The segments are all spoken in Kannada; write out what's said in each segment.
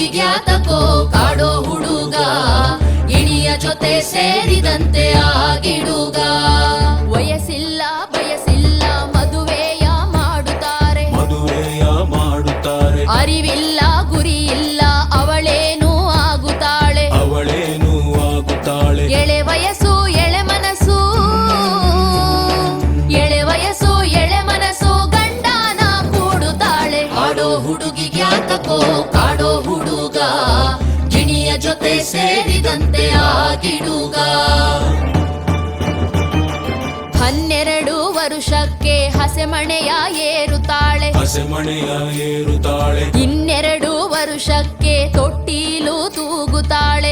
ಹುಡುಗಿಗ್ಯಾತಕೋ ಕಾಡೋ ಹುಡುಗ ಗಿಣಿಯ ಜೊತೆ ಸೇರಿದಂತೆ ಆಗಿಡುಗ. ವಯಸ್ಸಿಲ್ಲ ಬಯಸಿಲ್ಲ ಮದುವೆಯ ಮಾಡುತ್ತಾರೆ, ಅರಿವಿಲ್ಲ ಗುರಿ ಇಲ್ಲ ಅವಳೇನೂ ಆಗುತ್ತಾಳೆ, ಎಳೆ ವಯಸ್ಸು ಎಳೆ ಮನಸ್ಸು, ಎಳೆ ವಯಸ್ಸು ಎಳೆ ಮನಸ್ಸು ಗಂಡನ ಕೂಡುತ್ತಾಳೆ. ಆಡೋ ಹುಡುಗಿಗ್ಯಾತಕೋ ಕಾಡೋ ಹುಡುಗ ಗಿಣಿಯ ಜೊತೆ ಸೇರಿದಂತೆ ಆಗಿಡುಗ. 12 ವರುಷಕ್ಕೆ ಹಸೆಮಣೆಯ ಏರುತ್ತಾಳೆ, 2 ವರುಷಕ್ಕೆ ತೊಟ್ಟಿಲು ತೂಗುತ್ತಾಳೆ,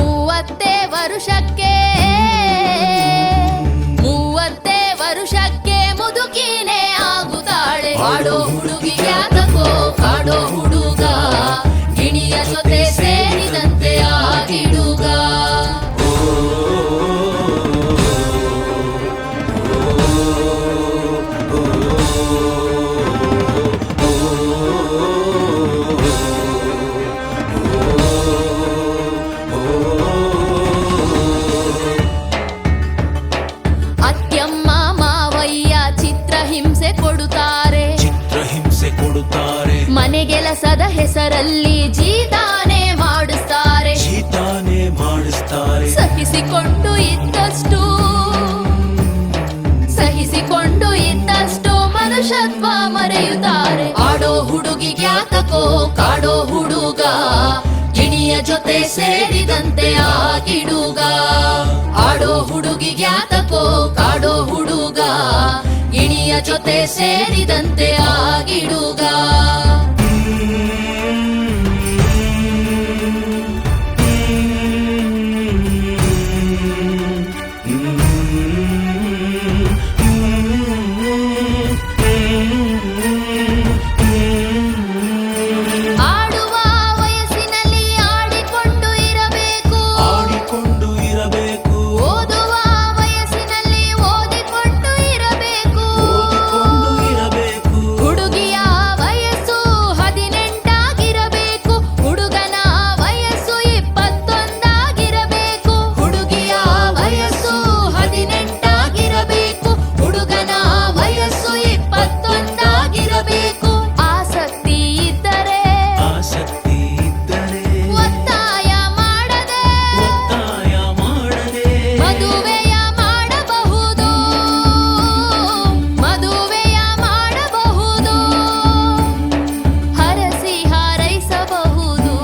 30 ವರುಷಕ್ಕೆ ಮುದುಕಿನೇ ಆಗುತ್ತಾಳೆ. ಆಡೋ ಹುಡುಗಿಗ್ಯಾತಕೋ ಕಾಡೋ ಹುಡುಗ ಗಿಣಿಯ ಜೊತೆ ಸೇರಿದಂತೆ ಆಗಿಡುಗ. ಅತ್ಯಮ್ಮ ಮಾವಯ್ಯ ಚಿತ್ರಹಿಂಸೆ ಕೊಡುತ್ತಾರೆ, ಮನೆಗೆಲಸದ ಹೆಸರಲ್ಲಿ ಜೀತಾನೆ ಮಾಡಿಸ್ತಾರೆ, ಸಹಿಸಿಕೊಂಡು ಇದ್ದಷ್ಟು ಮನುಷ್ಯತ್ವ ಮರೆಯುತ್ತಾರೆ. ಆಡೋ ಹುಡುಗಿಗ್ಯಾತಕೋ ಕಾಡೋ ಹುಡುಗ ಗಿಣಿಯ ಜೊತೆ ಸೇರಿದಂತೆ ಆಗಿಡುಗ. ಆಡೋ ಹುಡುಗಿಗ್ಯಾತಕೋ ಕಾಡೋ ಹುಡುಗ ಗಿಣಿಯ ಜೊತೆ ಸೇರಿದಂತೆ ಆಗಿಡುಗ. ಆಡುವ ವಯಸ್ಸಿನಲ್ಲಿ ಆಡಿಕೊಂಡು ಇರಬೇಕು, ಓದುವ ವಯಸ್ಸಿನಲ್ಲಿ ಓದಿಕೊಂಡು ಇರಬೇಕು. ಹುಡುಗಿಯ ವಯಸ್ಸು 18 ಆಗಿರಬೇಕು, ಹುಡುಗನ ವಯಸ್ಸು 21 ಆಗಿರಬೇಕು. ಹುಡುಗಿಯ ವಯಸ್ಸು 18 ಆಗಿರಬೇಕು, ಹುಡುಗನ ವಯಸ್ಸು 21 ಆಗಿರಬೇಕು. ಆಸಕ್ತಿ ಇದ್ದರೆ ಒತ್ತಾಯ ಮಾಡದೆ ಮದುವೆಯ ಮಾಡಬಹುದು, ಹರಸಿ ಹಾರೈಸಬಹುದು,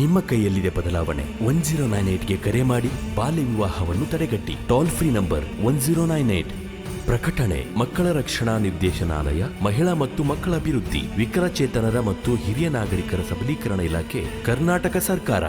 ನಿಮ್ಮ ಕೈಯಲ್ಲಿದೆ ಬದಲಾವಣೆ. 1098ಗೆ ಕರೆ ಮಾಡಿ ಬಾಲ್ಯ ವಿವಾಹವನ್ನು ತಡೆಗಟ್ಟಿ. Toll free number 1098. ಪ್ರಕಟಣೆ ಮಕ್ಕಳ ರಕ್ಷಣಾ ನಿರ್ದೇಶನಾಲಯ, ಮಹಿಳಾ ಮತ್ತು ಮಕ್ಕಳ ಅಭಿವೃದ್ಧಿ, ವಿಕಲಚೇತನರ ಮತ್ತು ಹಿರಿಯ ನಾಗರಿಕರ ಸಬಲೀಕರಣ ಇಲಾಖೆ, ಕರ್ನಾಟಕ ಸರ್ಕಾರ.